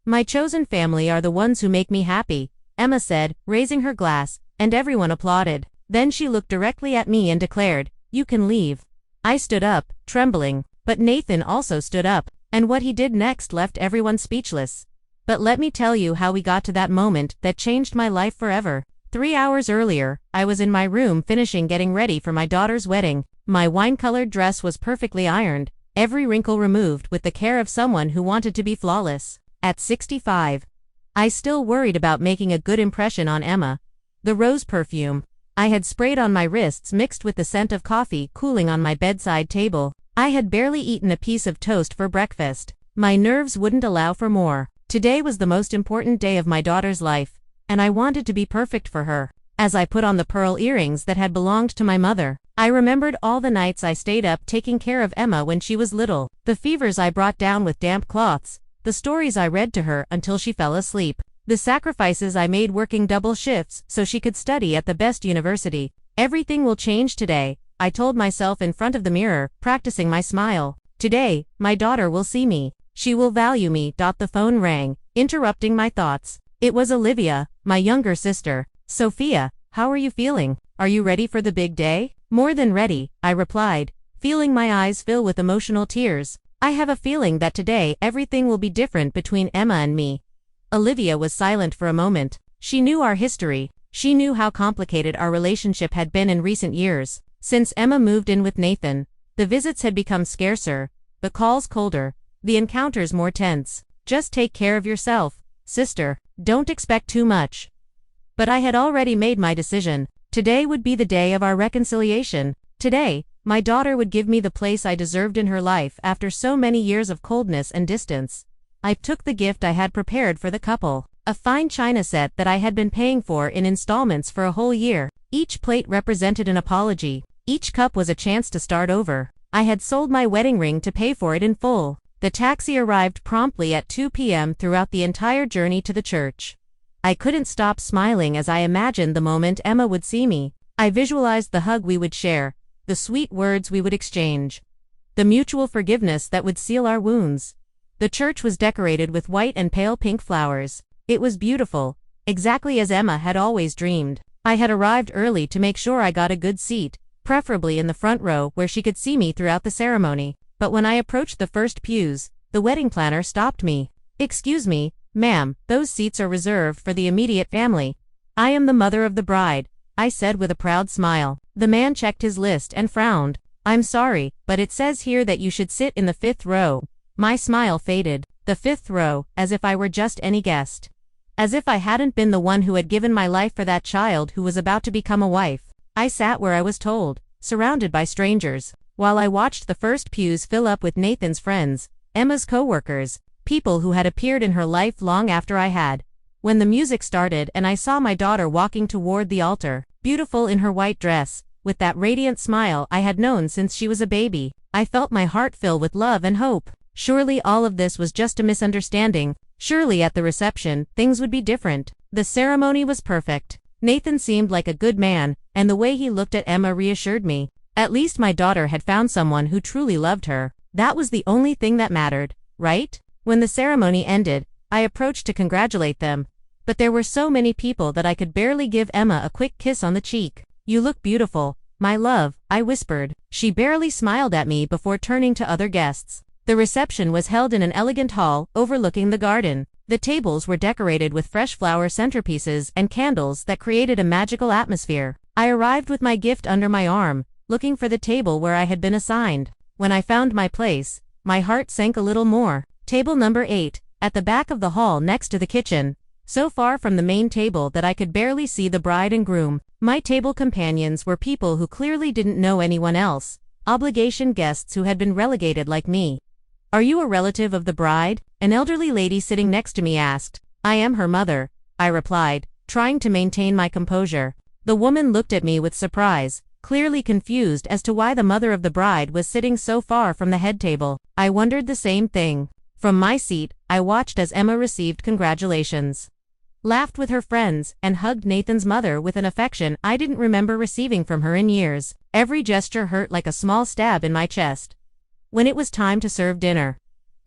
My chosen family are the ones who make me happy, Emma said, raising her glass, and everyone applauded. Then she looked directly at me and declared, "You can leave." I stood up, trembling, but Nathan also stood up, and what he did next left everyone speechless. But let me tell you how we got to that moment that changed my life forever. 3 hours earlier, I was in my room finishing getting ready for my daughter's wedding. My wine-colored dress was perfectly ironed, every wrinkle removed with the care of someone who wanted to be flawless. At 65, I still worried about making a good impression on Emma. The rose perfume I had sprayed on my wrists mixed with the scent of coffee cooling on my bedside table. I had barely eaten a piece of toast for breakfast. My nerves wouldn't allow for more. Today was the most important day of my daughter's life, and I wanted to be perfect for her. As I put on the pearl earrings that had belonged to my mother, I remembered all the nights I stayed up taking care of Emma when she was little, the fevers I brought down with damp cloths, the stories I read to her until she fell asleep, the sacrifices I made working double shifts so she could study at the best university. Everything will change today, I told myself in front of the mirror, practicing my smile. Today, my daughter will see me. She will value me. The phone rang, interrupting my thoughts. It was Olivia, my younger sister. "Sophia, how are you feeling? Are you ready for the big day?" "More than ready," I replied, feeling my eyes fill with emotional tears. "I have a feeling that today everything will be different between Emma and me." Olivia was silent for a moment. She knew our history. She knew how complicated our relationship had been in recent years. Since Emma moved in with Nathan, the visits had become scarcer, the calls colder, the encounters more tense. "Just take care of yourself, sister. Don't expect too much." But I had already made my decision. Today would be the day of our reconciliation. Today, my daughter would give me the place I deserved in her life after so many years of coldness and distance. I took the gift I had prepared for the couple, a fine china set that I had been paying for in installments for a whole year. Each plate represented an apology. Each cup was a chance to start over. I had sold my wedding ring to pay for it in full. The taxi arrived promptly at 2 p.m. Throughout the entire journey to the church, I couldn't stop smiling as I imagined the moment Emma would see me. I visualized the hug we would share, the sweet words we would exchange, the mutual forgiveness that would seal our wounds. The church was decorated with white and pale pink flowers. It was beautiful, exactly as Emma had always dreamed. I had arrived early to make sure I got a good seat, preferably in the front row where she could see me throughout the ceremony. But when I approached the first pews, the wedding planner stopped me. "Excuse me, ma'am, those seats are reserved for the immediate family. I am the mother of the bride," I said with a proud smile. The man checked his list and frowned. "I'm sorry, but it says here that you should sit in the 5th row." My smile faded. The 5th row, as if I were just any guest. As if I hadn't been the one who had given my life for that child who was about to become a wife. I sat where I was told, surrounded by strangers, while I watched the first pews fill up with Nathan's friends, Emma's co-workers, people who had appeared in her life long after I had. When the music started and I saw my daughter walking toward the altar, beautiful in her white dress, with that radiant smile I had known since she was a baby, I felt my heart fill with love and hope. Surely all of this was just a misunderstanding. Surely at the reception, things would be different. The ceremony was perfect. Nathan seemed like a good man, and the way he looked at Emma reassured me. At least my daughter had found someone who truly loved her. That was the only thing that mattered, right? When the ceremony ended, I approached to congratulate them. But there were so many people that I could barely give Emma a quick kiss on the cheek. "You look beautiful, my love," I whispered. She barely smiled at me before turning to other guests. The reception was held in an elegant hall overlooking the garden. The tables were decorated with fresh flower centerpieces and candles that created a magical atmosphere. I arrived with my gift under my arm, looking for the table where I had been assigned. When I found my place, my heart sank a little more. Table number 8, at the back of the hall next to the kitchen, so far from the main table that I could barely see the bride and groom. My table companions were people who clearly didn't know anyone else, obligation guests who had been relegated like me. "Are you a relative of the bride?" an elderly lady sitting next to me asked. "I am her mother," I replied, trying to maintain my composure. The woman looked at me with surprise, clearly confused as to why the mother of the bride was sitting so far from the head table. I wondered the same thing. From my seat, I watched as Emma received congratulations, laughed with her friends, and hugged Nathan's mother with an affection I didn't remember receiving from her in years. Every gesture hurt like a small stab in my chest. When it was time to serve dinner,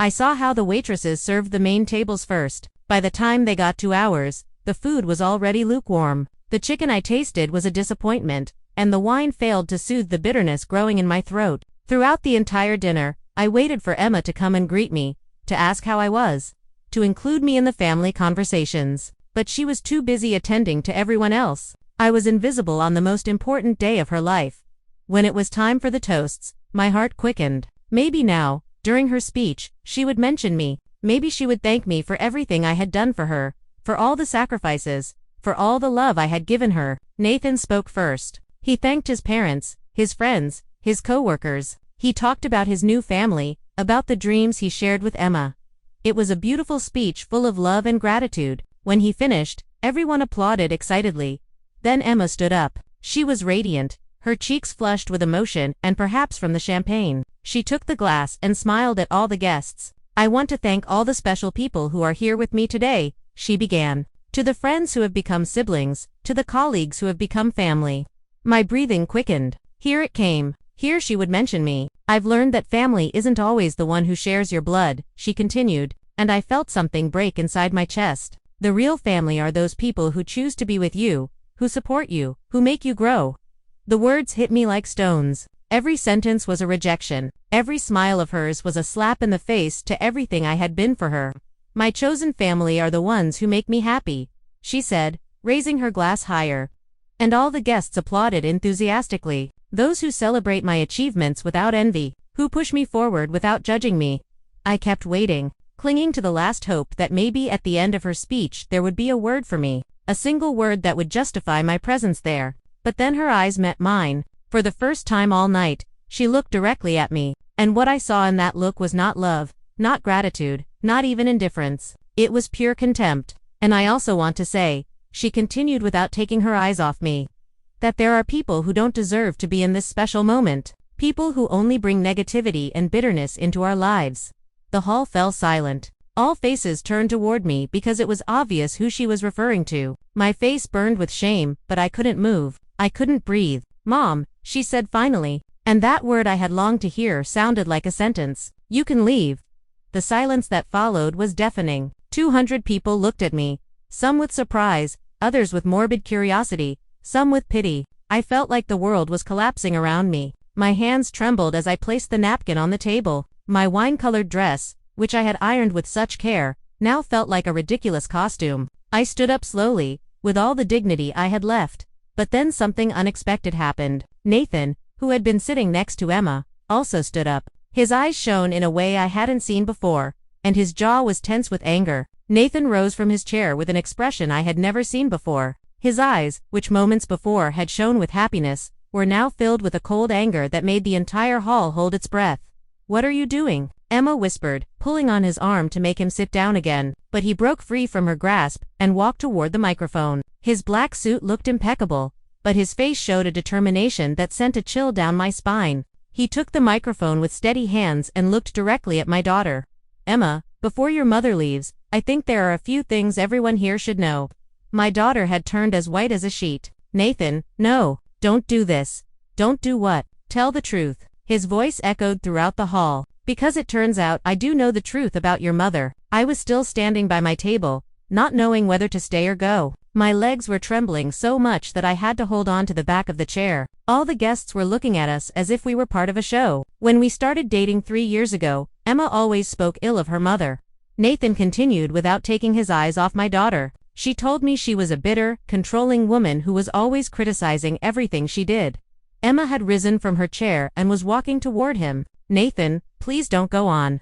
I saw how the waitresses served the main tables first. By the time they got to ours, the food was already lukewarm. The chicken I tasted was a disappointment, and the wine failed to soothe the bitterness growing in my throat. Throughout the entire dinner, I waited for Emma to come and greet me, to ask how I was, to include me in the family conversations. But she was too busy attending to everyone else. I was invisible on the most important day of her life. When it was time for the toasts, my heart quickened. Maybe now, during her speech, she would mention me. Maybe she would thank me for everything I had done for her, for all the sacrifices, for all the love I had given her. Nathan spoke first. He thanked his parents, his friends, his co-workers. He talked about his new family, about the dreams he shared with Emma. It was a beautiful speech full of love and gratitude. When he finished, everyone applauded excitedly. Then Emma stood up. She was radiant, her cheeks flushed with emotion and perhaps from the champagne. She took the glass and smiled at all the guests. "I want to thank all the special people who are here with me today," she began. "To the friends who have become siblings, to the colleagues who have become family." My breathing quickened. Here it came. Here she would mention me. "I've learned that family isn't always the one who shares your blood," she continued, and I felt something break inside my chest. The real family are those people who choose to be with you, who support you, who make you grow. The words hit me like stones. Every sentence was a rejection. Every smile of hers was a slap in the face to everything I had been for her. "My chosen family are the ones who make me happy," she said, raising her glass higher. And all the guests applauded enthusiastically. "Those who celebrate my achievements without envy, who push me forward without judging me." I kept waiting, clinging to the last hope that maybe at the end of her speech there would be a word for me, a single word that would justify my presence there. But then her eyes met mine. For the first time all night, she looked directly at me, and what I saw in that look was not love, not gratitude, not even indifference. It was pure contempt. "And I also want to say," she continued without taking her eyes off me, "that there are people who don't deserve to be in this special moment. People who only bring negativity and bitterness into our lives." The hall fell silent. All faces turned toward me because it was obvious who she was referring to. My face burned with shame, but I couldn't move. I couldn't breathe. "Mom," she said finally, and that word I had longed to hear sounded like a sentence. "You can leave." The silence that followed was deafening. 200 people looked at me, some with surprise, others with morbid curiosity, some with pity. I felt like the world was collapsing around me. My hands trembled as I placed the napkin on the table. My wine-colored dress, which I had ironed with such care, now felt like a ridiculous costume. I stood up slowly, with all the dignity I had left. But then something unexpected happened. Nathan, who had been sitting next to Emma, also stood up. His eyes shone in a way I hadn't seen before, and his jaw was tense with anger. Nathan rose from his chair with an expression I had never seen before. His eyes, which moments before had shone with happiness, were now filled with a cold anger that made the entire hall hold its breath. "What are you doing?" Emma whispered, pulling on his arm to make him sit down again, but he broke free from her grasp and walked toward the microphone. His black suit looked impeccable, but his face showed a determination that sent a chill down my spine. He took the microphone with steady hands and looked directly at my daughter. "Emma, before your mother leaves, I think there are a few things everyone here should know." My daughter had turned as white as a sheet. "Nathan, no, don't do this." "Don't do what?" "Tell the truth." His voice echoed throughout the hall. "Because it turns out I do know the truth about your mother." I was still standing by my table, not knowing whether to stay or go. My legs were trembling so much that I had to hold on to the back of the chair. All the guests were looking at us as if we were part of a show. "When we started dating 3 years ago, Emma always spoke ill of her mother." Nathan continued without taking his eyes off my daughter. "She told me she was a bitter, controlling woman who was always criticizing everything she did." Emma had risen from her chair and was walking toward him. "Nathan, please don't go on."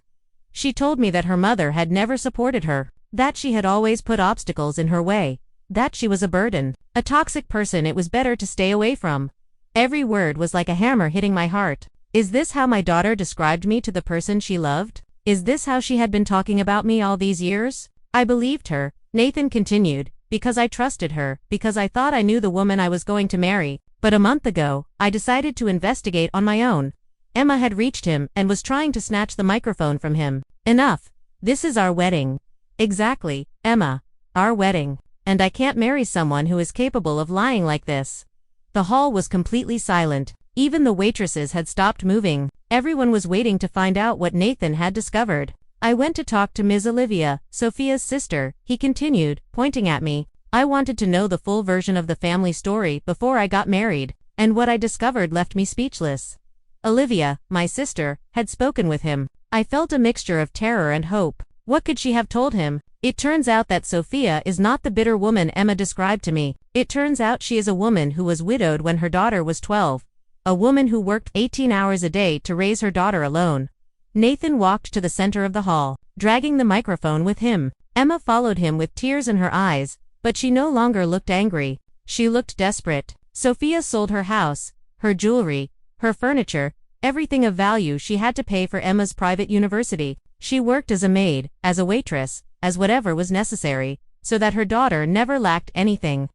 "She told me that her mother had never supported her, that she had always put obstacles in her way, that she was a burden, a toxic person it was better to stay away from." Every word was like a hammer hitting my heart. Is this how my daughter described me to the person she loved? Is this how she had been talking about me all these years? "I believed her," Nathan continued, "because I trusted her, because I thought I knew the woman I was going to marry. But a month ago, I decided to investigate on my own." Emma had reached him and was trying to snatch the microphone from him. "Enough. This is our wedding." "Exactly, Emma. Our wedding. And I can't marry someone who is capable of lying like this." The hall was completely silent. Even the waitresses had stopped moving. Everyone was waiting to find out what Nathan had discovered. I went to talk to Ms. Olivia, Sophia's sister, he continued, pointing at me. I wanted to know the full version of the family story before I got married, and what I discovered left me speechless. Olivia, my sister, had spoken with him. I felt a mixture of terror and hope. What could she have told him? It turns out that Sophia is not the bitter woman Emma described to me. It turns out she is a woman who was widowed when her daughter was 12. A woman who worked 18 hours a day to raise her daughter alone. Nathan walked to the center of the hall, dragging the microphone with him. Emma followed him with tears in her eyes, but she no longer looked angry. She looked desperate. Sophia sold her house, her jewelry, her furniture, everything of value she had to pay for Emma's private university. She worked as a maid, as a waitress, as whatever was necessary, so that her daughter never lacked anything.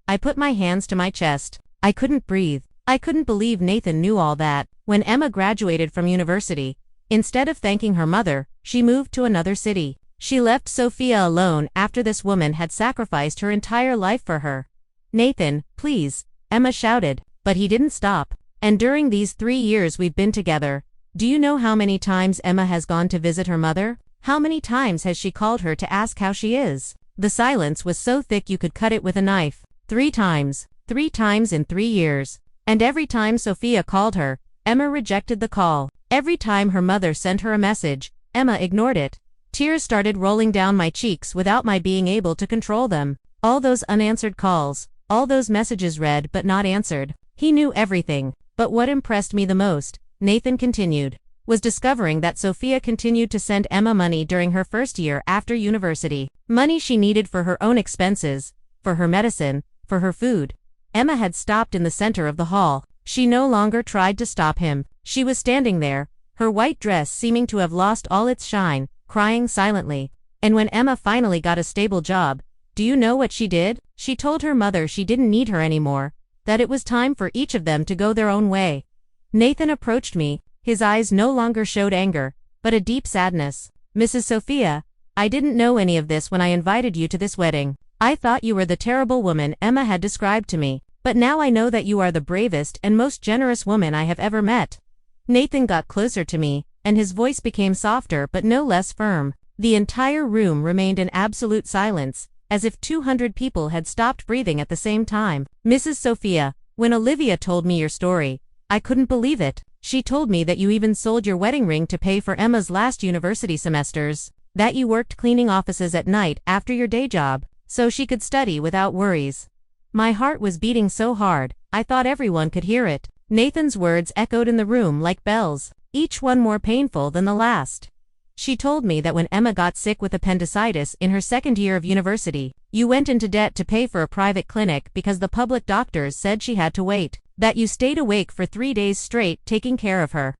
I put my hands to my chest. I couldn't breathe. I couldn't believe Nathan knew all that. When Emma graduated from university, instead of thanking her mother, she moved to another city. She left Sophia alone after this woman had sacrificed her entire life for her. Nathan, please, Emma shouted, but he didn't stop. And during these 3 years we've been together, do you know how many times Emma has gone to visit her mother? How many times has she called her to ask how she is? The silence was so thick you could cut it with a knife. 3 times. 3 times in 3 years. And every time Sophia called her, Emma rejected the call. Every time her mother sent her a message, Emma ignored it. Tears started rolling down my cheeks without my being able to control them. All those unanswered calls, all those messages read but not answered. He knew everything. But what impressed me the most, Nathan continued, was discovering that Sophia continued to send Emma money during her first year after university. Money she needed for her own expenses, for her medicine, for her food. Emma had stopped in the center of the hall. She no longer tried to stop him. She was standing there, her white dress seeming to have lost all its shine, crying silently. And when Emma finally got a stable job, do you know what she did? She told her mother she didn't need her anymore, that it was time for each of them to go their own way. Nathan approached me. His eyes no longer showed anger, but a deep sadness. Mrs. Sophia, I didn't know any of this when I invited you to this wedding. I thought you were the terrible woman Emma had described to me, but now I know that you are the bravest and most generous woman I have ever met. Nathan got closer to me, and his voice became softer but no less firm. The entire room remained in absolute silence, as if 200 people had stopped breathing at the same time. Mrs. Sophia, when Olivia told me your story, I couldn't believe it. She told me that you even sold your wedding ring to pay for Emma's last university semesters, that you worked cleaning offices at night after your day job, so she could study without worries. My heart was beating so hard, I thought everyone could hear it. Nathan's words echoed in the room like bells, each one more painful than the last. She told me that when Emma got sick with appendicitis in her second year of university, you went into debt to pay for a private clinic because the public doctors said she had to wait, that you stayed awake for 3 days straight taking care of her.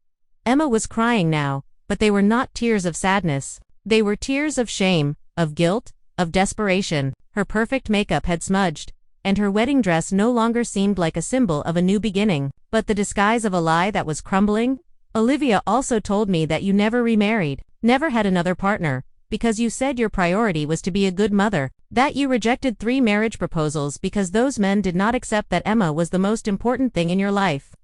Emma was crying now, but they were not tears of sadness. They were tears of shame, of guilt, of desperation. Her perfect makeup had smudged, and her wedding dress no longer seemed like a symbol of a new beginning, but the disguise of a lie that was crumbling. Olivia also told me that you never remarried, never had another partner, because you said your priority was to be a good mother, that you rejected 3 marriage proposals because those men did not accept that Emma was the most important thing in your life.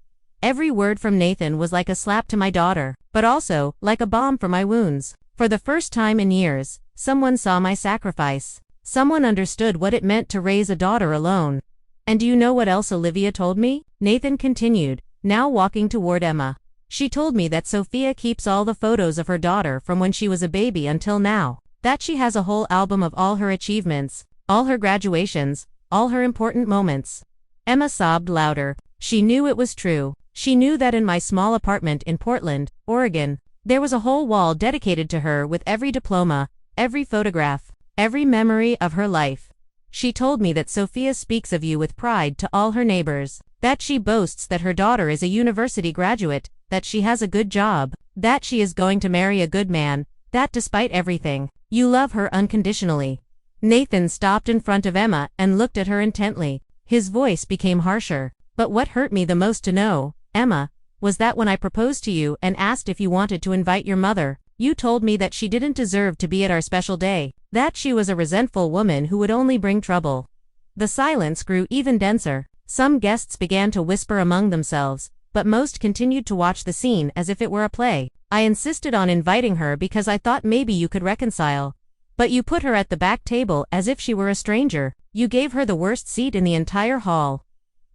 Every word from Nathan was like a slap to my daughter, but also like a balm for my wounds. For the first time in years, someone saw my sacrifice. Someone understood what it meant to raise a daughter alone. And do you know what else Olivia told me? Nathan continued, now walking toward Emma. She told me that Sophia keeps all the photos of her daughter from when she was a baby until now, that she has a whole album of all her achievements, all her graduations, all her important moments. Emma sobbed louder. She knew it was true. She knew that in my small apartment in Portland, Oregon, there was a whole wall dedicated to her with every diploma, every photograph, every memory of her life. She told me that Sophia speaks of you with pride to all her neighbors, that she boasts that her daughter is a university graduate, that she has a good job, that she is going to marry a good man, that despite everything, you love her unconditionally. Nathan stopped in front of Emma and looked at her intently. His voice became harsher. But what hurt me the most to know, Emma, was that when I proposed to you and asked if you wanted to invite your mother, you told me that she didn't deserve to be at our special day, that she was a resentful woman who would only bring trouble. The silence grew even denser. Some guests began to whisper among themselves, but most continued to watch the scene as if it were a play. I insisted on inviting her because I thought maybe you could reconcile. But you put her at the back table as if she were a stranger. You gave her the worst seat in the entire hall."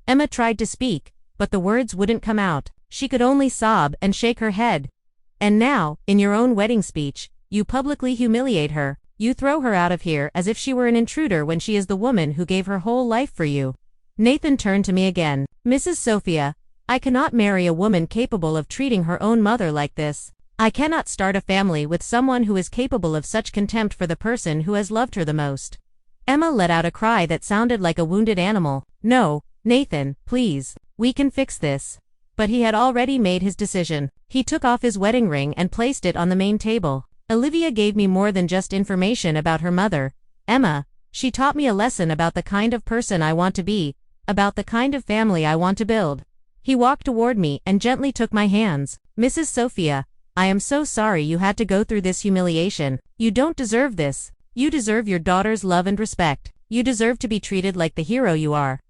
Emma tried to speak, but the words wouldn't come out. She could only sob and shake her head. "And now, in your own wedding speech, you publicly humiliate her. You throw her out of here as if she were an intruder when she is the woman who gave her whole life for you." Nathan turned to me again. "Mrs. Sophia, I cannot marry a woman capable of treating her own mother like this. I cannot start a family with someone who is capable of such contempt for the person who has loved her the most." Emma let out a cry that sounded like a wounded animal. "No, Nathan, please. We can fix this." But he had already made his decision. He took off his wedding ring and placed it on the main table. "Olivia gave me more than just information about her mother, Emma. She taught me a lesson about the kind of person I want to be, about the kind of family I want to build." He walked toward me and gently took my hands. "Mrs. Sophia, I am so sorry you had to go through this humiliation. You don't deserve this. You deserve your daughter's love and respect. You deserve to be treated like the hero you are."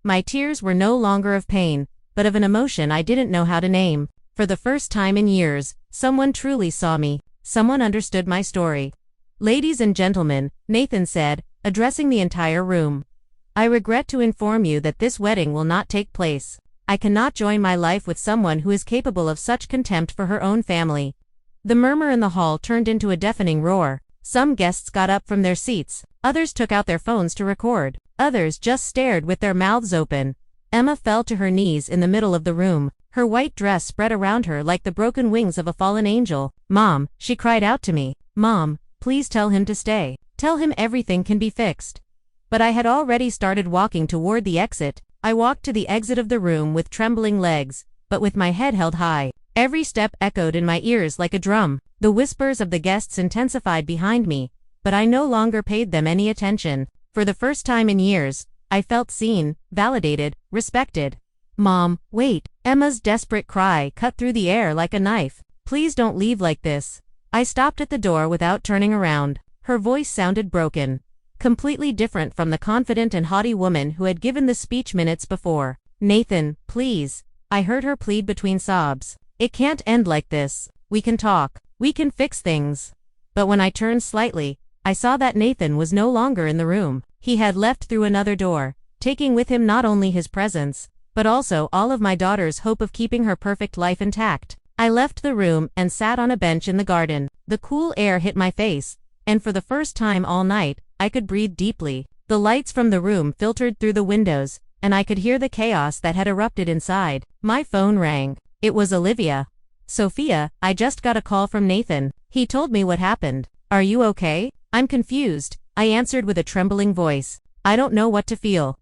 My tears were no longer of pain, but of an emotion I didn't know how to name. For the first time in years, someone truly saw me. Someone understood my story. "Ladies and gentlemen," Nathan said, addressing the entire room. "I regret to inform you that this wedding will not take place. I cannot join my life with someone who is capable of such contempt for her own family." The murmur in the hall turned into a deafening roar. Some guests got up from their seats, others took out their phones to record, others just stared with their mouths open. Emma fell to her knees in the middle of the room, her white dress spread around her like the broken wings of a fallen angel. "Mom," she cried out to me. "Mom, please tell him to stay. Tell him everything can be fixed." But I had already started walking toward the exit. I walked to the exit of the room with trembling legs, but with my head held high. Every step echoed in my ears like a drum. The whispers of the guests intensified behind me, but I no longer paid them any attention. For the first time in years, I felt seen, validated, respected. "Mom, wait." Emma's desperate cry cut through the air like a knife. "Please don't leave like this." I stopped at the door without turning around. Her voice sounded broken, completely different from the confident and haughty woman who had given the speech minutes before. "Nathan, please." I heard her plead between sobs. "It can't end like this. We can talk. We can fix things." But when I turned slightly, I saw that Nathan was no longer in the room. He had left through another door, taking with him not only his presence, but also all of my daughter's hope of keeping her perfect life intact. I left the room and sat on a bench in the garden. The cool air hit my face, and for the first time all night, I could breathe deeply. The lights from the room filtered through the windows, and I could hear the chaos that had erupted inside. My phone rang. It was Olivia. "Sophia, I just got a call from Nathan. He told me what happened. Are you okay?" "I'm confused," I answered with a trembling voice. "I don't know what to feel."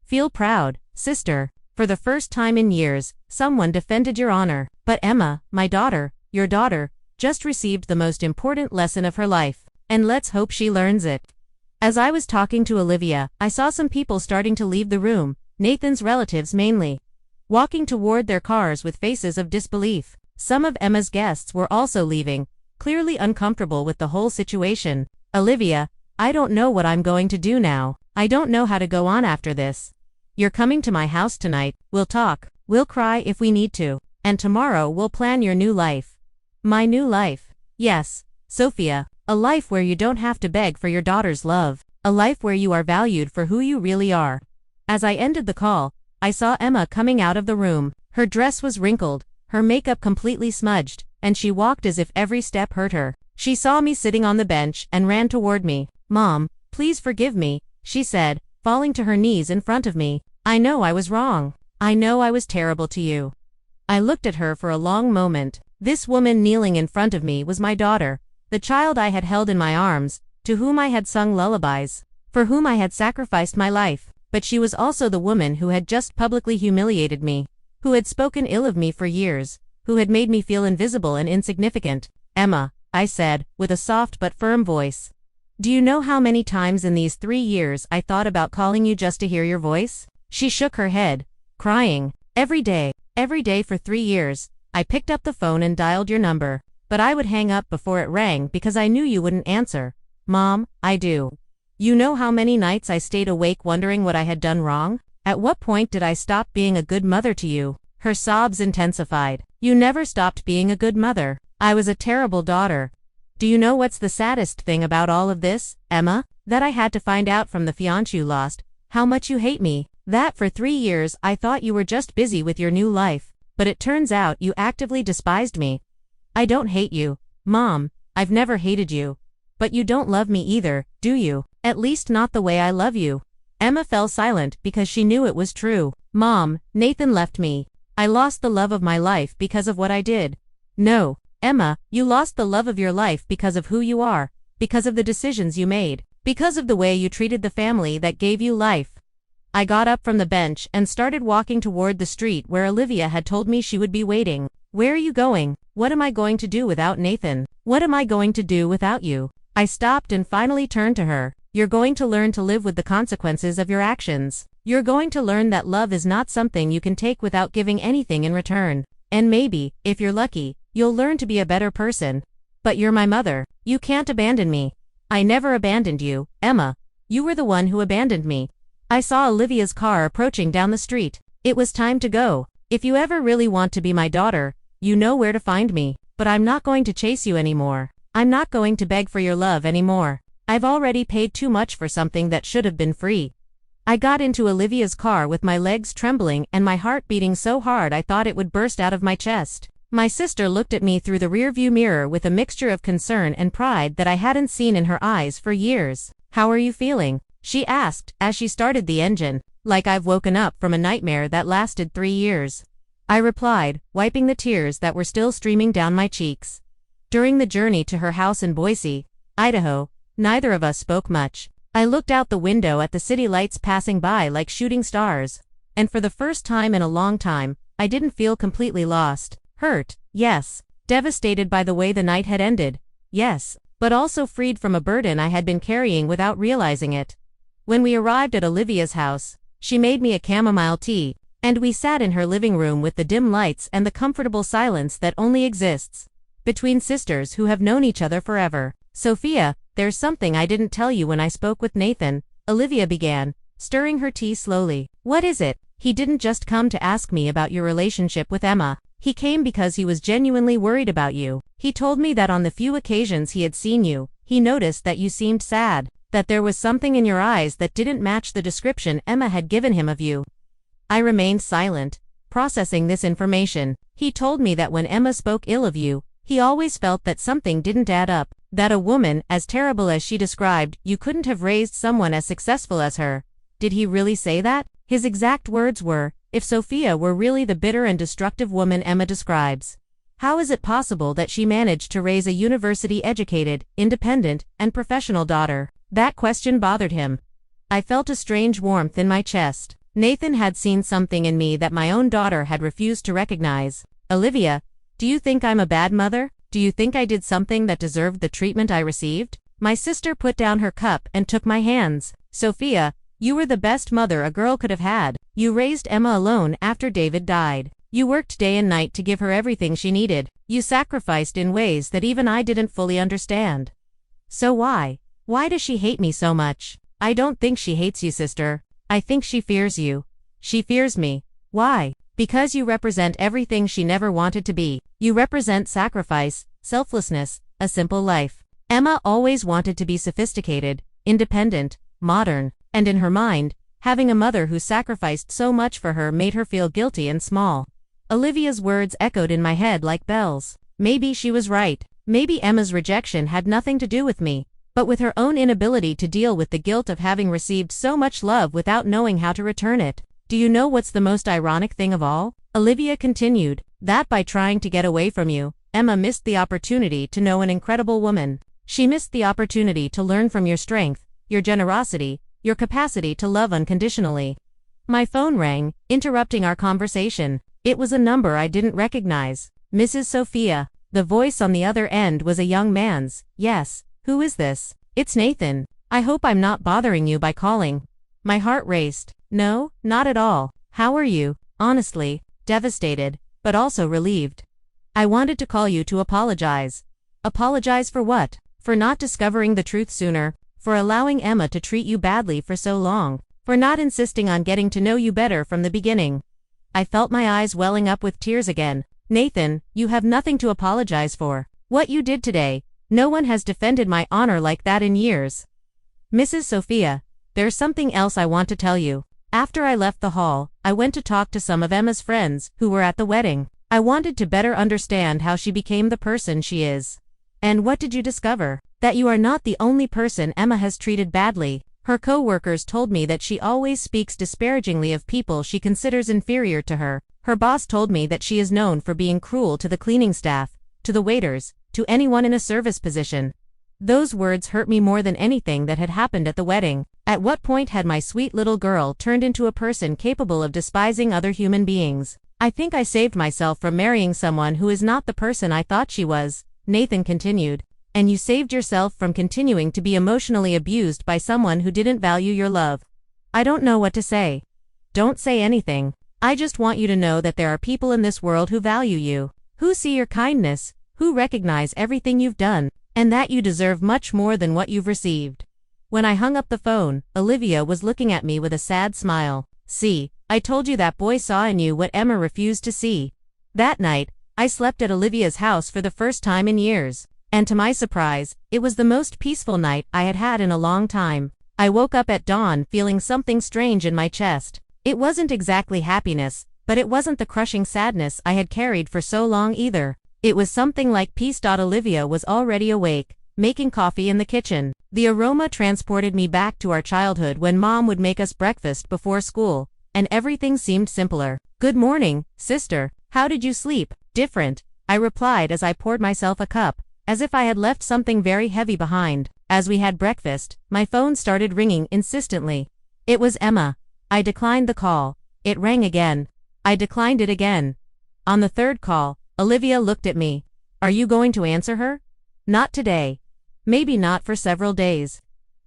"Feel proud, sister. For the first time in years, someone defended your honor." "But Emma, my daughter, your daughter, just received the most important lesson of her life. And let's hope she learns it." As I was talking to Olivia, I saw some people starting to leave the room, Nathan's relatives mainly, walking toward their cars with faces of disbelief. Some of Emma's guests were also leaving, clearly uncomfortable with the whole situation. "Olivia, I don't know what I'm going to do now. I don't know how to go on after this. You're coming to my house tonight. We'll talk. We'll cry if we need to. And tomorrow we'll plan your new life." "My new life?" "Yes, Sophia. A life where you don't have to beg for your daughter's love. A life where you are valued for who you really are." As I ended the call, I saw Emma coming out of the room. Her dress was wrinkled, her makeup completely smudged, and she walked as if every step hurt her. She saw me sitting on the bench and ran toward me. "Mom, please forgive me," she said, falling to her knees in front of me. "I know I was wrong. I know I was terrible to you." I looked at her for a long moment. This woman kneeling in front of me was my daughter, the child I had held in my arms, to whom I had sung lullabies, for whom I had sacrificed my life. But she was also the woman who had just publicly humiliated me, who had spoken ill of me for years, who had made me feel invisible and insignificant. "Emma," I said, with a soft but firm voice, "do you know how many times in these 3 years I thought about calling you just to hear your voice?" She shook her head, crying. Every day for 3 years, I picked up the phone and dialed your number, but I would hang up before it rang because I knew you wouldn't answer." "Mom, I do. You know how many nights I stayed awake wondering what I had done wrong? At what point did I stop being a good mother to you?" Her sobs intensified. "You never stopped being a good mother. I was a terrible daughter. Do you know what's the saddest thing about all of this, Emma? That I had to find out from the fiancé you lost, how much you hate me. That for 3 years I thought you were just busy with your new life, but it turns out you actively despised me. I don't hate you, Mom, I've never hated you. But you don't love me either, do you? At least not the way I love you. Emma fell silent because she knew it was true. Mom, Nathan left me. I lost the love of my life because of what I did. No, Emma, you lost the love of your life because of who you are, because of the decisions you made, because of the way you treated the family that gave you life. I got up from the bench and started walking toward the street where Olivia had told me she would be waiting. Where are you going? What am I going to do without Nathan? What am I going to do without you? I stopped and finally turned to her. You're going to learn to live with the consequences of your actions. You're going to learn that love is not something you can take without giving anything in return. And maybe, if you're lucky, you'll learn to be a better person. But you're my mother. You can't abandon me. I never abandoned you, Emma. You were the one who abandoned me. I saw Olivia's car approaching down the street. It was time to go. If you ever really want to be my daughter, you know where to find me. But I'm not going to chase you anymore. I'm not going to beg for your love anymore. I've already paid too much for something that should have been free. I got into Olivia's car with my legs trembling and my heart beating so hard I thought it would burst out of my chest. My sister looked at me through the rearview mirror with a mixture of concern and pride that I hadn't seen in her eyes for years. How are you feeling? She asked as she started the engine. Like I've woken up from a nightmare that lasted 3 years. I replied, wiping the tears that were still streaming down my cheeks. During the journey to her house in Boise, Idaho, neither of us spoke much. I looked out the window at the city lights passing by like shooting stars. And for the first time in a long time, I didn't feel completely lost. Hurt, yes. Devastated by the way the night had ended, yes. But also freed from a burden I had been carrying without realizing it. When we arrived at Olivia's house, she made me a chamomile tea, and we sat in her living room with the dim lights and the comfortable silence that only exists between sisters who have known each other forever. Sophia, there's something I didn't tell you when I spoke with Nathan, Olivia began, stirring her tea slowly. What is it? He didn't just come to ask me about your relationship with Emma. He came because he was genuinely worried about you. He told me that on the few occasions he had seen you, he noticed that you seemed sad, that there was something in your eyes that didn't match the description Emma had given him of you. I remained silent, processing this information. He told me that when Emma spoke ill of you, he always felt that something didn't add up, that a woman as terrible as she described you couldn't have raised someone as successful as her. Did he really say that? His exact words were, if Sophia were really the bitter and destructive woman Emma describes, how is it possible that she managed to raise a university-educated, independent, and professional daughter? That question bothered him. I felt a strange warmth in my chest. Nathan had seen something in me that my own daughter had refused to recognize. Olivia, do you think I'm a bad mother? Do you think I did something that deserved the treatment I received? My sister put down her cup and took my hands. Sophia, you were the best mother a girl could have had. You raised Emma alone after David died. You worked day and night to give her everything she needed. You sacrificed in ways that even I didn't fully understand. So why? Why does she hate me so much? I don't think she hates you, sister. I think she fears you. She fears me. Why? Because you represent everything she never wanted to be. You represent sacrifice, selflessness, a simple life. Emma always wanted to be sophisticated, independent, modern, and in her mind, having a mother who sacrificed so much for her made her feel guilty and small. Olivia's words echoed in my head like bells. Maybe she was right. Maybe Emma's rejection had nothing to do with me, but with her own inability to deal with the guilt of having received so much love without knowing how to return it. Do you know what's the most ironic thing of all? Olivia continued, that by trying to get away from you, Emma missed the opportunity to know an incredible woman. She missed the opportunity to learn from your strength, your generosity, your capacity to love unconditionally. My phone rang, interrupting our conversation. It was a number I didn't recognize. Mrs. Sophia. The voice on the other end was a young man's. Yes. Who is this? It's Nathan. I hope I'm not bothering you by calling. My heart raced. No, not at all. How are you? Honestly, devastated, but also relieved. I wanted to call you to apologize. Apologize for what? For not discovering the truth sooner, for allowing Emma to treat you badly for so long, for not insisting on getting to know you better from the beginning. I felt my eyes welling up with tears again. Nathan, you have nothing to apologize for. What you did today, no one has defended my honor like that in years. Mrs. Sophia, there's something else I want to tell you. After I left the hall, I went to talk to some of Emma's friends who were at the wedding. I wanted to better understand how she became the person she is. And what did you discover? That you are not the only person Emma has treated badly. Her co-workers told me that she always speaks disparagingly of people she considers inferior to her. Her boss told me that she is known for being cruel to the cleaning staff, to the waiters, to anyone in a service position. Those words hurt me more than anything that had happened at the wedding. At what point had my sweet little girl turned into a person capable of despising other human beings? I think I saved myself from marrying someone who is not the person I thought she was, Nathan continued. And you saved yourself from continuing to be emotionally abused by someone who didn't value your love. I don't know what to say. Don't say anything. I just want you to know that there are people in this world who value you, who see your kindness, who recognize everything you've done, and that you deserve much more than what you've received. When I hung up the phone, Olivia was looking at me with a sad smile. See, I told you that boy saw in you what Emma refused to see. That night, I slept at Olivia's house for the first time in years. And to my surprise, it was the most peaceful night I had had in a long time. I woke up at dawn feeling something strange in my chest. It wasn't exactly happiness, but it wasn't the crushing sadness I had carried for so long either. It was something like peace. Olivia was already awake, making coffee in the kitchen. The aroma transported me back to our childhood when Mom would make us breakfast before school, and everything seemed simpler. Good morning, sister. How did you sleep? Different, I replied as I poured myself a cup, as if I had left something very heavy behind. As we had breakfast, my phone started ringing insistently. It was Emma. I declined the call. It rang again. I declined it again. On the third call, Olivia looked at me. Are you going to answer her? Not today. Maybe not for several days.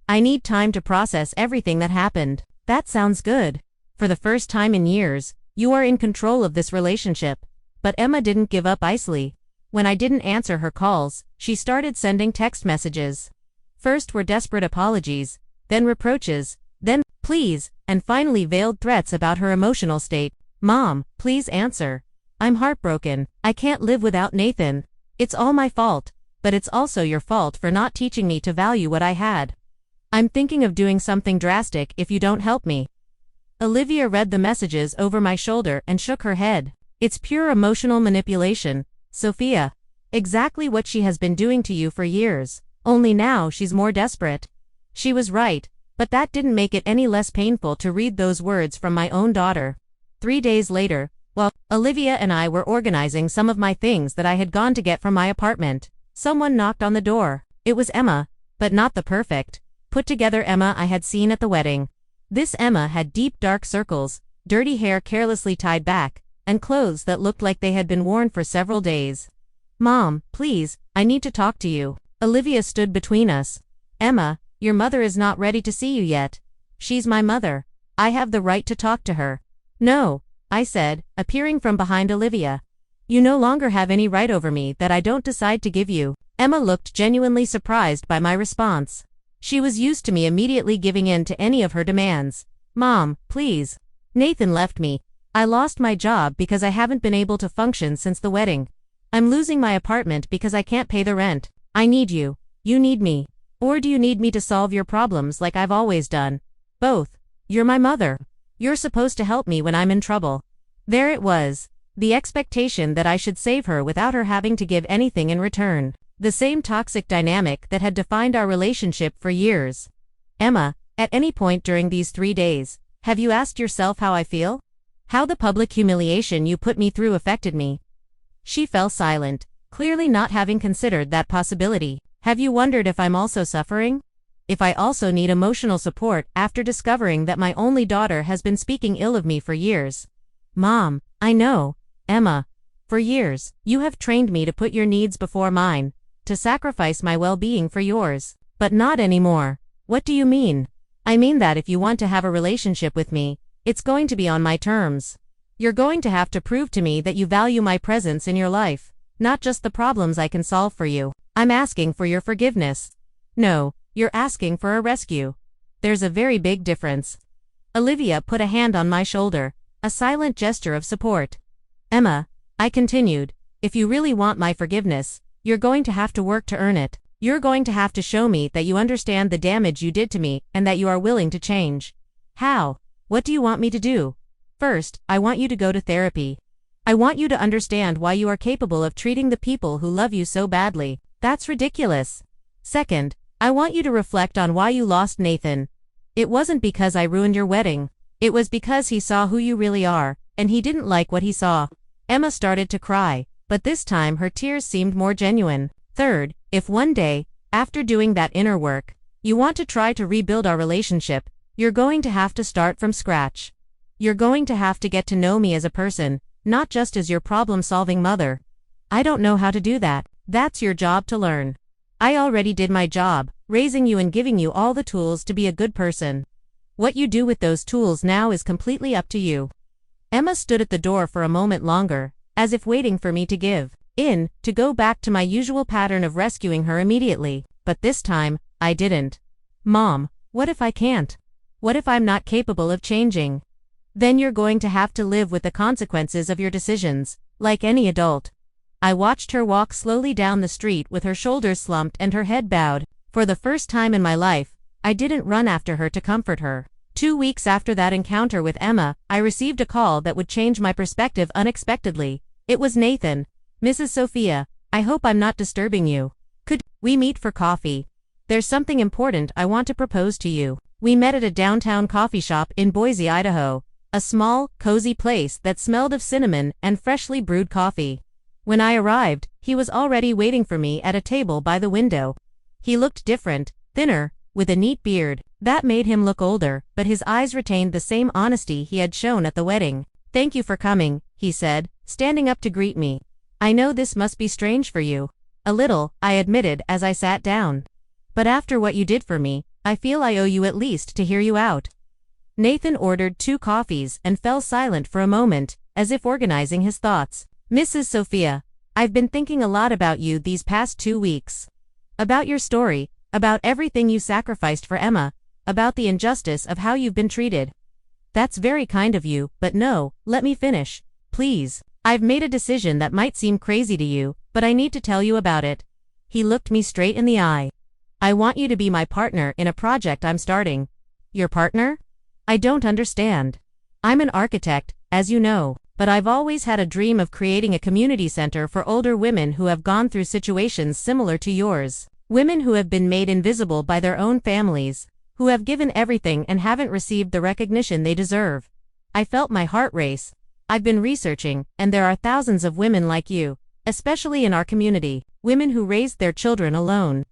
I need time to process everything that happened. That sounds good. For the first time in years, you are in control of this relationship. But Emma didn't give up easily. When I didn't answer her calls, she started sending text messages. First were desperate apologies, then reproaches, then please, and finally veiled threats about her emotional state. Mom, please answer. I'm heartbroken. I can't live without Nathan. It's all my fault, but it's also your fault for not teaching me to value what I had. I'm thinking of doing something drastic if you don't help me. Olivia read the messages over my shoulder and shook her head. It's pure emotional manipulation, Sophia. Exactly what she has been doing to you for years, only now she's more desperate. She was right, but that didn't make it any less painful to read those words from my own daughter. 3 days later, while Olivia and I were organizing some of my things that I had gone to get from my apartment, someone knocked on the door. It was Emma, but not the perfect, put-together Emma I had seen at the wedding. This Emma had deep dark circles, dirty hair carelessly tied back, and clothes that looked like they had been worn for several days. Mom, please, I need to talk to you. Olivia stood between us. Emma, your mother is not ready to see you yet. She's my mother. I have the right to talk to her. No, I said, appearing from behind Olivia. You no longer have any right over me that I don't decide to give you. Emma looked genuinely surprised by my response. She was used to me immediately giving in to any of her demands. Mom, please. Nathan left me. I lost my job because I haven't been able to function since the wedding. I'm losing my apartment because I can't pay the rent. I need you. You need me. Or do you need me to solve your problems like I've always done? Both. You're my mother. You're supposed to help me when I'm in trouble. There it was. The expectation that I should save her without her having to give anything in return. The same toxic dynamic that had defined our relationship for years. Emma, at any point during these 3 days, have you asked yourself how I feel? How the public humiliation you put me through affected me? She fell silent, clearly not having considered that possibility. Have you wondered if I'm also suffering? If I also need emotional support after discovering that my only daughter has been speaking ill of me for years? Mom, I know, Emma. For years, you have trained me to put your needs before mine, to sacrifice my well-being for yours. But not anymore. What do you mean? I mean that if you want to have a relationship with me, it's going to be on my terms. You're going to have to prove to me that you value my presence in your life, not just the problems I can solve for you. I'm asking for your forgiveness. No, you're asking for a rescue. There's a very big difference. Olivia put a hand on my shoulder, a silent gesture of support. Emma, I continued, if you really want my forgiveness, You're going to have to work to earn it. You're going to have to show me that you understand the damage you did to me and that you are willing to change. How? What do you want me to do? First, I want you to go to therapy. I want you to understand why you are capable of treating the people who love you so badly. That's ridiculous. Second, I want you to reflect on why you lost Nathan. It wasn't because I ruined your wedding. It was because he saw who you really are, and he didn't like what he saw. Emma started to cry, but this time her tears seemed more genuine. Third, if one day, after doing that inner work, you want to try to rebuild our relationship, you're going to have to start from scratch. You're going to have to get to know me as a person, not just as your problem-solving mother. I don't know how to do that. That's your job to learn. I already did my job, raising you and giving you all the tools to be a good person. What you do with those tools now is completely up to you. Emma stood at the door for a moment longer, as if waiting for me to give in, to go back to my usual pattern of rescuing her immediately, but this time, I didn't. Mom, what if I can't? What if I'm not capable of changing? Then you're going to have to live with the consequences of your decisions, like any adult. I watched her walk slowly down the street with her shoulders slumped and her head bowed. For the first time in my life, I didn't run after her to comfort her. 2 weeks after that encounter with Emma, I received a call that would change my perspective unexpectedly. It was Nathan. Mrs. Sophia, I hope I'm not disturbing you. Could we meet for coffee? There's something important I want to propose to you. We met at a downtown coffee shop in Boise, Idaho. A small, cozy place that smelled of cinnamon and freshly brewed coffee. When I arrived, he was already waiting for me at a table by the window. He looked different, thinner, with a neat beard. That made him look older, but his eyes retained the same honesty he had shown at the wedding. Thank you for coming, he said, standing up to greet me. I know this must be strange for you. A little, I admitted as I sat down. But after what you did for me, I feel I owe you at least to hear you out. Nathan ordered 2 coffees and fell silent for a moment, as if organizing his thoughts. Mrs. Sophia, I've been thinking a lot about you these past 2 weeks. About your story, about everything you sacrificed for Emma, about the injustice of how you've been treated. That's very kind of you, but no, let me finish, please. I've made a decision that might seem crazy to you, but I need to tell you about it. He looked me straight in the eye. I want you to be my partner in a project I'm starting. Your partner? I don't understand. I'm an architect, as you know, but I've always had a dream of creating a community center for older women who have gone through situations similar to yours. Women who have been made invisible by their own families, who have given everything and haven't received the recognition they deserve. I felt my heart race. I've been researching, and there are thousands of women like you, especially in our community, women who raised their children alone,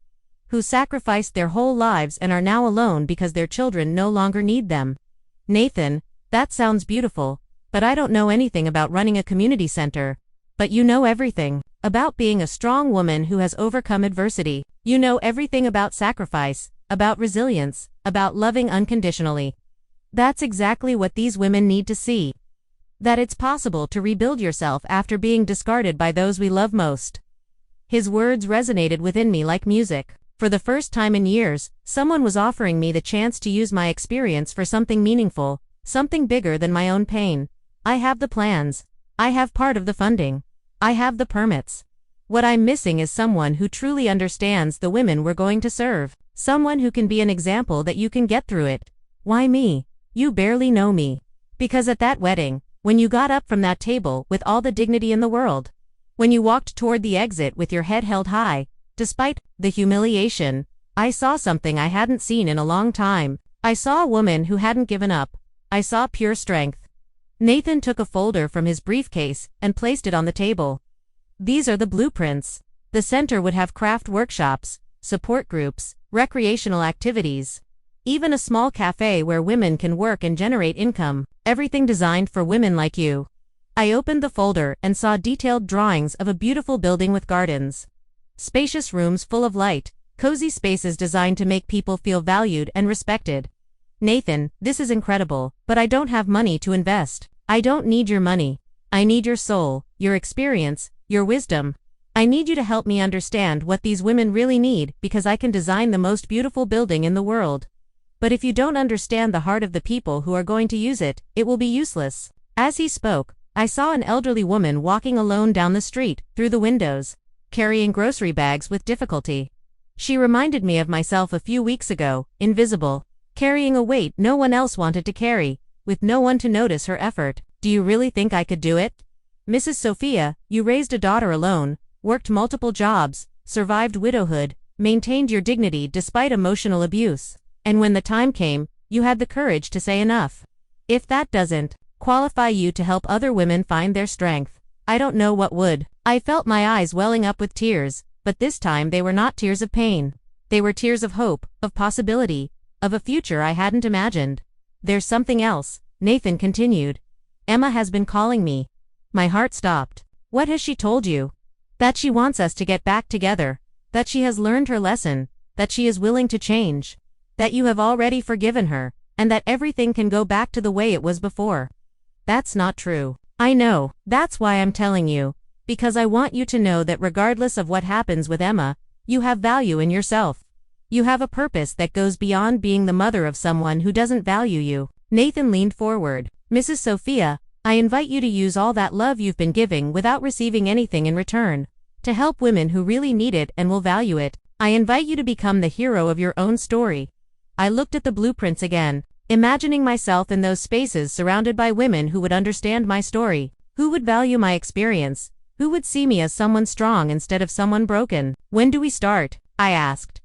who sacrificed their whole lives and are now alone because their children no longer need them. Nathan, that sounds beautiful, but I don't know anything about running a community center. But you know everything about being a strong woman who has overcome adversity. You know everything about sacrifice, about resilience, about loving unconditionally. That's exactly what these women need to see. That it's possible to rebuild yourself after being discarded by those we love most. His words resonated within me like music. For the first time in years, someone was offering me the chance to use my experience for something meaningful, something bigger than my own pain. I have the plans. I have part of the funding. I have the permits. What I'm missing is someone who truly understands the women we're going to serve. Someone who can be an example that you can get through it. Why me? You barely know me. Because at that wedding, when you got up from that table with all the dignity in the world, when you walked toward the exit with your head held high, despite the humiliation, I saw something I hadn't seen in a long time. I saw a woman who hadn't given up. I saw pure strength. Nathan took a folder from his briefcase and placed it on the table. These are the blueprints. The center would have craft workshops, support groups, recreational activities, even a small cafe where women can work and generate income. Everything designed for women like you. I opened the folder and saw detailed drawings of a beautiful building with gardens. Spacious rooms full of light, cozy spaces designed to make people feel valued and respected. Nathan, this is incredible, but I don't have money to invest. I don't need your money. I need your soul, your experience, your wisdom. I need you to help me understand what these women really need because I can design the most beautiful building in the world. But if you don't understand the heart of the people who are going to use it, it will be useless. As he spoke, I saw an elderly woman walking alone down the street, through the windows. carrying grocery bags with difficulty. She reminded me of myself a few weeks ago, invisible, carrying a weight no one else wanted to carry, with no one to notice her effort. Do you really think I could do it? Mrs. Sophia, you raised a daughter alone, worked multiple jobs, survived widowhood, maintained your dignity despite emotional abuse. And when the time came, you had the courage to say enough. If that doesn't qualify you to help other women find their strength, I don't know what would. I felt my eyes welling up with tears, but this time they were not tears of pain. They were tears of hope, of possibility, of a future I hadn't imagined. There's something else, Nathan continued. Emma has been calling me. My heart stopped. What has she told you? That she wants us to get back together, that she has learned her lesson, that she is willing to change, that you have already forgiven her, and that everything can go back to the way it was before. That's not true. I know, that's why I'm telling you, because I want you to know that regardless of what happens with Emma, you have value in yourself. You have a purpose that goes beyond being the mother of someone who doesn't value you. Nathan leaned forward. Mrs. Sophia, I invite you to use all that love you've been giving without receiving anything in return, to help women who really need it and will value it. I invite you to become the hero of your own story. I looked at the blueprints again, imagining myself in those spaces surrounded by women who would understand my story, who would value my experience, who would see me as someone strong instead of someone broken. When do we start? I asked.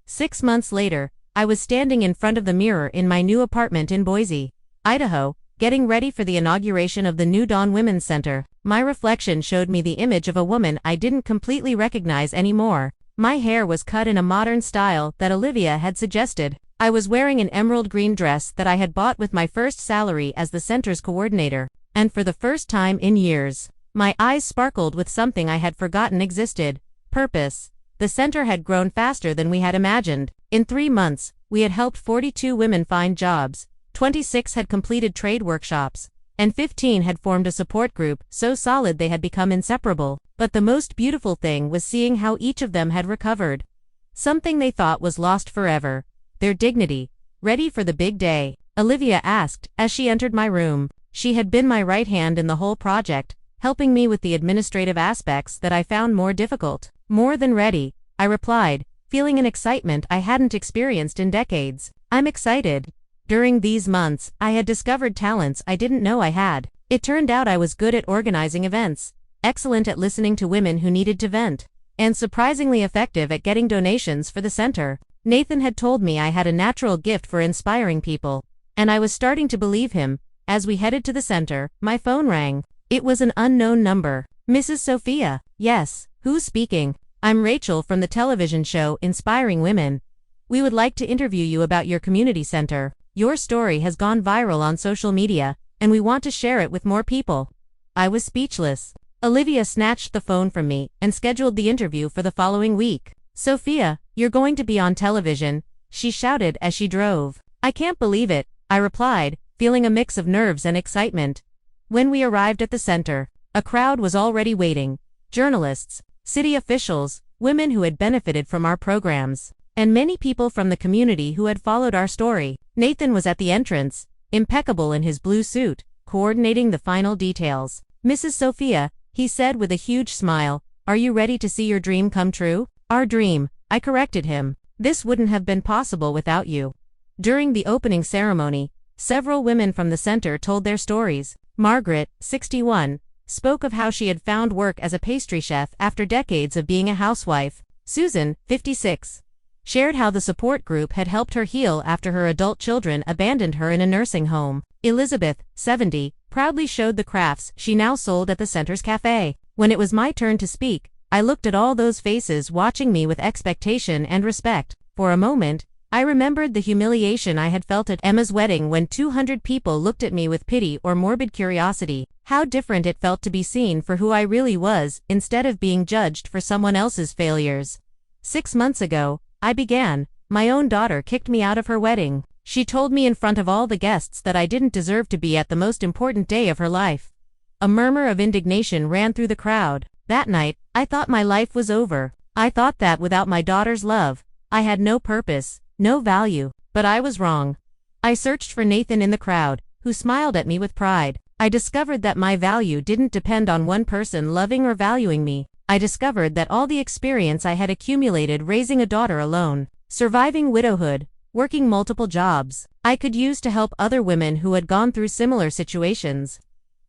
6 months later, I was standing in front of the mirror in my new apartment in Boise, Idaho, getting ready for the inauguration of the new Dawn Women's Center. My reflection showed me the image of a woman I didn't completely recognize anymore. My hair was cut in a modern style that Olivia had suggested. I was wearing an emerald green dress that I had bought with my first salary as the center's coordinator, and for the first time in years, my eyes sparkled with something I had forgotten existed: purpose. The center had grown faster than we had imagined. In 3 months, we had helped 42 women find jobs, 26 had completed trade workshops, and 15 had formed a support group so solid they had become inseparable. But the most beautiful thing was seeing how each of them had recovered. Something they thought was lost forever: their dignity. Ready for the big day? Olivia asked as she entered my room. She had been my right hand in the whole project, helping me with the administrative aspects that I found more difficult. More than ready, I replied, feeling an excitement I hadn't experienced in decades. I'm excited. During these months, I had discovered talents I didn't know I had. It turned out I was good at organizing events, excellent at listening to women who needed to vent, and surprisingly effective at getting donations for the center. Nathan had told me I had a natural gift for inspiring people, and I was starting to believe him. As we headed to the center, my phone rang. It was an unknown number. Mrs. Sophia. Yes, who's speaking? I'm Rachel from the television show Inspiring Women. We would like to interview you about your community center. Your story has gone viral on social media, and we want to share it with more people. I was speechless. Olivia snatched the phone from me and scheduled the interview for the following week. Sophia, you're going to be on television, she shouted as she drove. I can't believe it, I replied, feeling a mix of nerves and excitement. When we arrived at the center, a crowd was already waiting. Journalists, city officials, women who had benefited from our programs, and many people from the community who had followed our story. Nathan was at the entrance, impeccable in his blue suit, coordinating the final details. Mrs. Sophia, he said with a huge smile, are you ready to see your dream come true? Our dream, I corrected him. This wouldn't have been possible without you. During the opening ceremony, several women from the center told their stories. Margaret, 61, spoke of how she had found work as a pastry chef after decades of being a housewife. Susan, 56, shared how the support group had helped her heal after her adult children abandoned her in a nursing home. Elizabeth, 70, proudly showed the crafts she now sold at the center's cafe. When it was my turn to speak, I looked at all those faces watching me with expectation and respect. For a moment, I remembered the humiliation I had felt at Emma's wedding when 200 people looked at me with pity or morbid curiosity. How different it felt to be seen for who I really was, instead of being judged for someone else's failures. 6 months ago, I began. My own daughter kicked me out of her wedding. She told me in front of all the guests that I didn't deserve to be at the most important day of her life. A murmur of indignation ran through the crowd. That night, I thought my life was over. I thought that without my daughter's love, I had no purpose, no value. But I was wrong. I searched for Nathan in the crowd, who smiled at me with pride. I discovered that my value didn't depend on one person loving or valuing me. I discovered that all the experience I had accumulated raising a daughter alone, surviving widowhood, working multiple jobs, I could use to help other women who had gone through similar situations.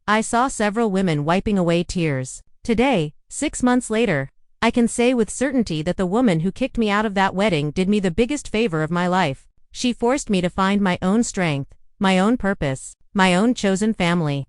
I saw several women wiping away tears. Today, 6 months later, I can say with certainty that the woman who kicked me out of that wedding did me the biggest favor of my life. She forced me to find my own strength, my own purpose, my own chosen family.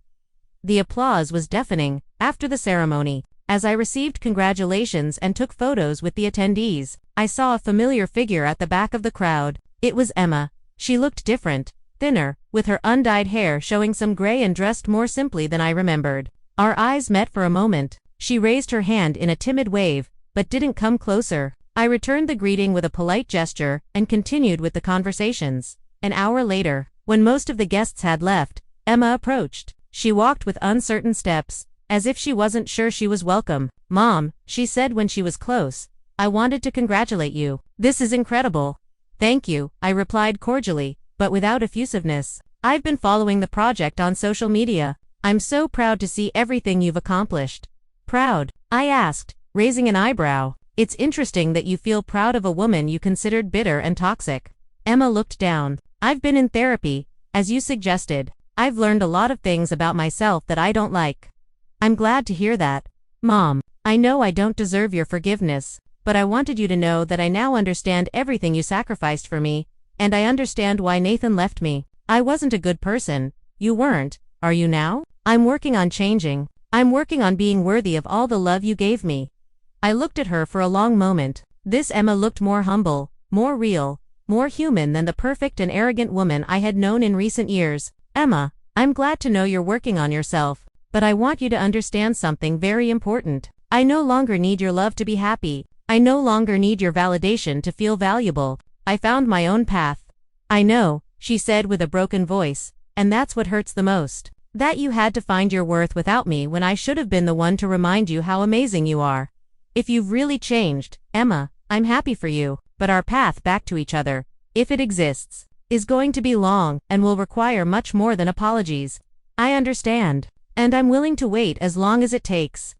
The applause was deafening. After the ceremony, as I received congratulations and took photos with the attendees, I saw a familiar figure at the back of the crowd. It was Emma. She looked different, thinner, with her undyed hair showing some gray and dressed more simply than I remembered. Our eyes met for a moment. She raised her hand in a timid wave, but didn't come closer. I returned the greeting with a polite gesture and continued with the conversations. An hour later, when most of the guests had left, Emma approached. She walked with uncertain steps, as if she wasn't sure she was welcome. "Mom," she said when she was close, "I wanted to congratulate you. This is incredible." "Thank you," I replied cordially, but without effusiveness. "I've been following the project on social media. I'm so proud to see everything you've accomplished." "Proud?" I asked, raising an eyebrow. "It's interesting that you feel proud of a woman you considered bitter and toxic." Emma looked down. "I've been in therapy, as you suggested. I've learned a lot of things about myself that I don't like." "I'm glad to hear that. Mom, I know I don't deserve your forgiveness, but I wanted you to know that I now understand everything you sacrificed for me, and I understand why Nathan left me. I wasn't a good person. You weren't, are you now? I'm working on changing. I'm working on being worthy of all the love you gave me." I looked at her for a long moment. This Emma looked more humble, more real, more human than the perfect and arrogant woman I had known in recent years. "Emma, I'm glad to know you're working on yourself, but I want you to understand something very important. I no longer need your love to be happy. I no longer need your validation to feel valuable. I found my own path." "I know," she said with a broken voice, "and that's what hurts the most. That you had to find your worth without me when I should have been the one to remind you how amazing you are. If you've really changed, Emma, I'm happy for you, but our path back to each other, if it exists, is going to be long and will require much more than apologies. I understand, and I'm willing to wait as long as it takes."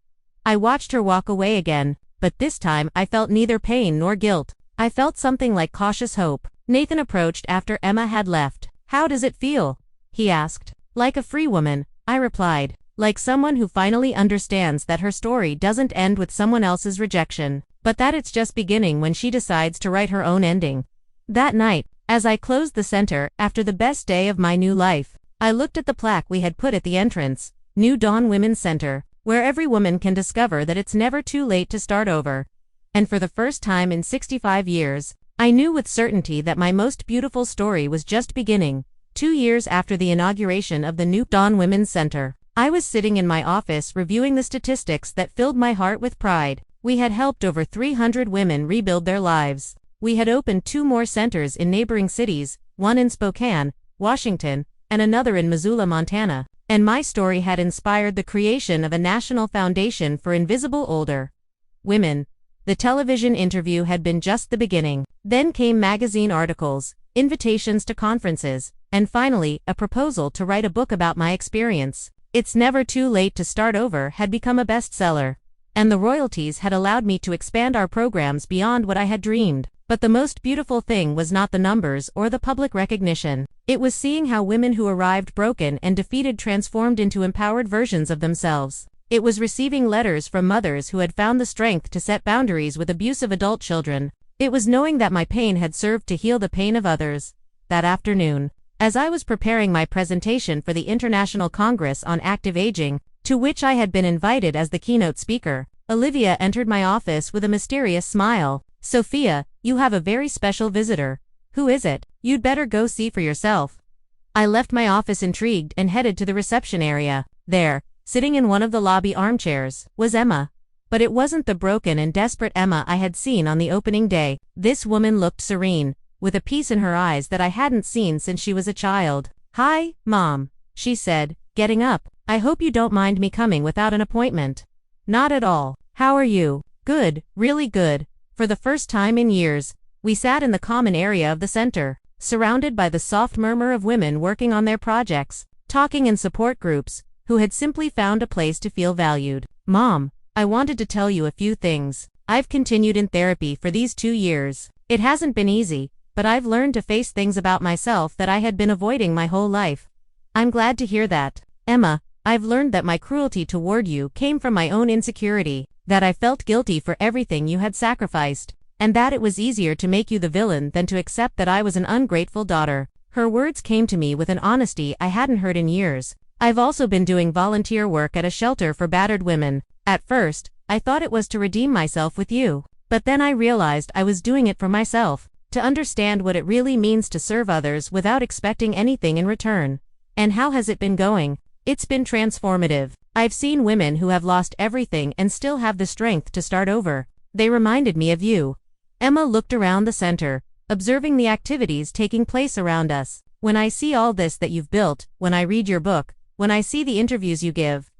I watched her walk away again, but this time I felt neither pain nor guilt. I felt something like cautious hope. Nathan approached after Emma had left. "How does it feel?" he asked. "Like a free woman," I replied. "Like someone who finally understands that her story doesn't end with someone else's rejection, but that it's just beginning when she decides to write her own ending." That night, as I closed the center after the best day of my new life, I looked at the plaque we had put at the entrance, "New Dawn Women's Center, where every woman can discover that it's never too late to start over." And for the first time in 65 years, I knew with certainty that my most beautiful story was just beginning. 2 years after the inauguration of the New Dawn Women's Center, I was sitting in my office reviewing the statistics that filled my heart with pride. We had helped over 300 women rebuild their lives. We had opened 2 more centers in neighboring cities, one in Spokane, Washington, and another in Missoula, Montana. And my story had inspired the creation of a national foundation for invisible older women. The television interview had been just the beginning. Then came magazine articles, invitations to conferences, and finally, a proposal to write a book about my experience. It's Never Too Late to Start Over had become a bestseller, and the royalties had allowed me to expand our programs beyond what I had dreamed. But the most beautiful thing was not the numbers or the public recognition. It was seeing how women who arrived broken and defeated transformed into empowered versions of themselves. It was receiving letters from mothers who had found the strength to set boundaries with abusive adult children. It was knowing that my pain had served to heal the pain of others. That afternoon, as I was preparing my presentation for the International Congress on Active Aging, to which I had been invited as the keynote speaker, Olivia entered my office with a mysterious smile. "Sophia, you have a very special visitor. Who is it? You'd better go see for yourself." I left my office intrigued and headed to the reception area. There, sitting in one of the lobby armchairs, was Emma. But it wasn't the broken and desperate Emma I had seen on the opening day. This woman looked serene, with a peace in her eyes that I hadn't seen since she was a child. "Hi, Mom," she said, getting up. "I hope you don't mind me coming without an appointment." "Not at all. How are you?" "Good, really good." For the first time in years, we sat in the common area of the center, surrounded by the soft murmur of women working on their projects, talking in support groups, who had simply found a place to feel valued. "Mom, I wanted to tell you a few things. I've continued in therapy for these 2 years. It hasn't been easy, but I've learned to face things about myself that I had been avoiding my whole life. I'm glad to hear that. Emma, I've learned that my cruelty toward you came from my own insecurity, that I felt guilty for everything you had sacrificed, and that it was easier to make you the villain than to accept that I was an ungrateful daughter. Her words came to me with an honesty I hadn't heard in years. I've also been doing volunteer work at a shelter for battered women. At first, I thought it was to redeem myself with you. But then I realized I was doing it for myself, to understand what it really means to serve others without expecting anything in return. And how has it been going? It's been transformative. I've seen women who have lost everything and still have the strength to start over. They reminded me of you. Emma looked around the center, observing the activities taking place around us. When I see all this that you've built, when I read your book, when I see the interviews you give,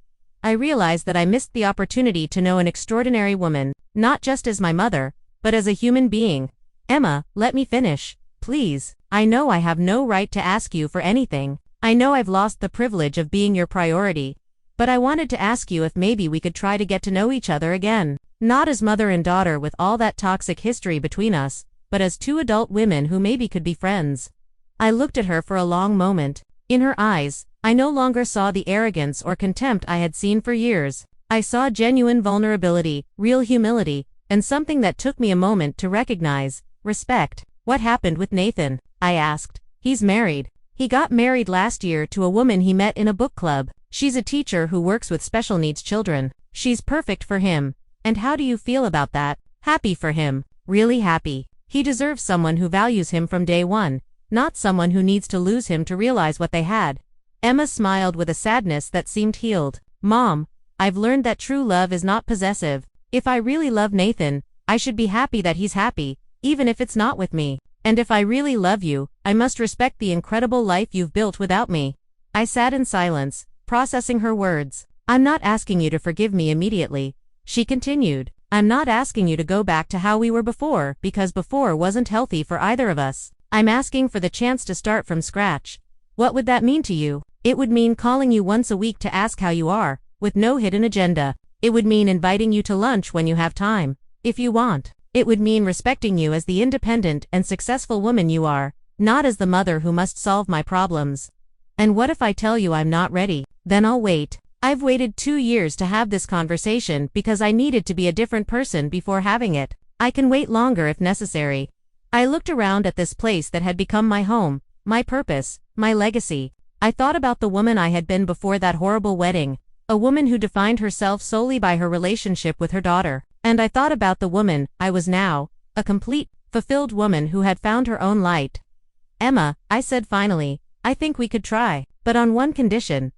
I realize that I missed the opportunity to know an extraordinary woman, not just as my mother, but as a human being. Emma, let me finish, please. I know I have no right to ask you for anything. I know I've lost the privilege of being your priority. But I wanted to ask you if maybe we could try to get to know each other again. Not as mother and daughter with all that toxic history between us, but as 2 adult women who maybe could be friends. I looked at her for a long moment. In her eyes, I no longer saw the arrogance or contempt I had seen for years. I saw genuine vulnerability, real humility, and something that took me a moment to recognize: respect. What happened with Nathan? I asked. He's married. He got married last year to a woman he met in a book club. She's a teacher who works with special needs children. She's perfect for him. And how do you feel about that? Happy for him. Really happy. He deserves someone who values him from day one, not someone who needs to lose him to realize what they had. Emma smiled with a sadness that seemed healed. Mom, I've learned that true love is not possessive. If I really love Nathan, I should be happy that he's happy, even if it's not with me. And if I really love you, I must respect the incredible life you've built without me. I sat in silence, processing her words. I'm not asking you to forgive me immediately, she continued. I'm not asking you to go back to how we were before, because before wasn't healthy for either of us. I'm asking for the chance to start from scratch. What would that mean to you? It would mean calling you once a week to ask how you are, with no hidden agenda. It would mean inviting you to lunch when you have time, if you want. It would mean respecting you as the independent and successful woman you are, not as the mother who must solve my problems. And what if I tell you I'm not ready? Then I'll wait. I've waited 2 years to have this conversation because I needed to be a different person before having it. I can wait longer if necessary. I looked around at this place that had become my home, my purpose, my legacy. I thought about the woman I had been before that horrible wedding, a woman who defined herself solely by her relationship with her daughter. And I thought about the woman I was now, a complete, fulfilled woman who had found her own light. Emma, I said finally, I think we could try, but on one condition.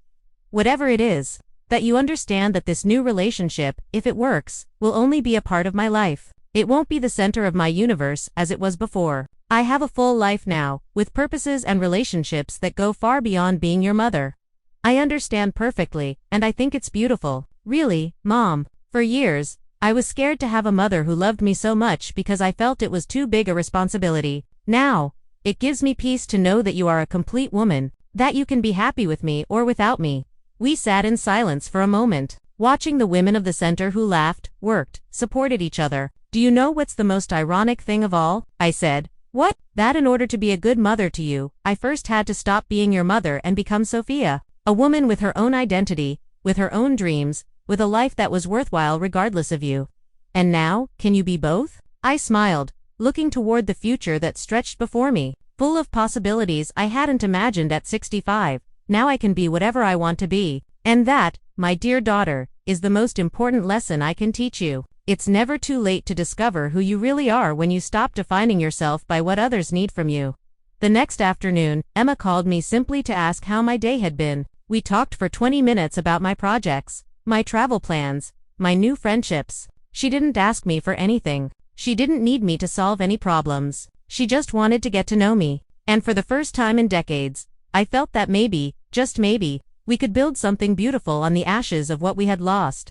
Whatever it is, that you understand that this new relationship, if it works, will only be a part of my life. It won't be the center of my universe as it was before. I have a full life now, with purposes and relationships that go far beyond being your mother. I understand perfectly, and I think it's beautiful. Really, Mom. For years, I was scared to have a mother who loved me so much because I felt it was too big a responsibility. Now, it gives me peace to know that you are a complete woman, that you can be happy with me or without me. We sat in silence for a moment, watching the women of the center who laughed, worked, supported each other. Do you know what's the most ironic thing of all? I said. What? That in order to be a good mother to you, I first had to stop being your mother and become Sophia, a woman with her own identity, with her own dreams, with a life that was worthwhile regardless of you. And now, can you be both? I smiled, looking toward the future that stretched before me, full of possibilities I hadn't imagined at 65. Now I can be whatever I want to be. And that, my dear daughter, is the most important lesson I can teach you. It's never too late to discover who you really are when you stop defining yourself by what others need from you. The next afternoon, Emma called me simply to ask how my day had been. We talked for 20 minutes about my projects, my travel plans, my new friendships. She didn't ask me for anything. She didn't need me to solve any problems. She just wanted to get to know me. And for the first time in decades, I felt that maybe, just maybe, we could build something beautiful on the ashes of what we had lost.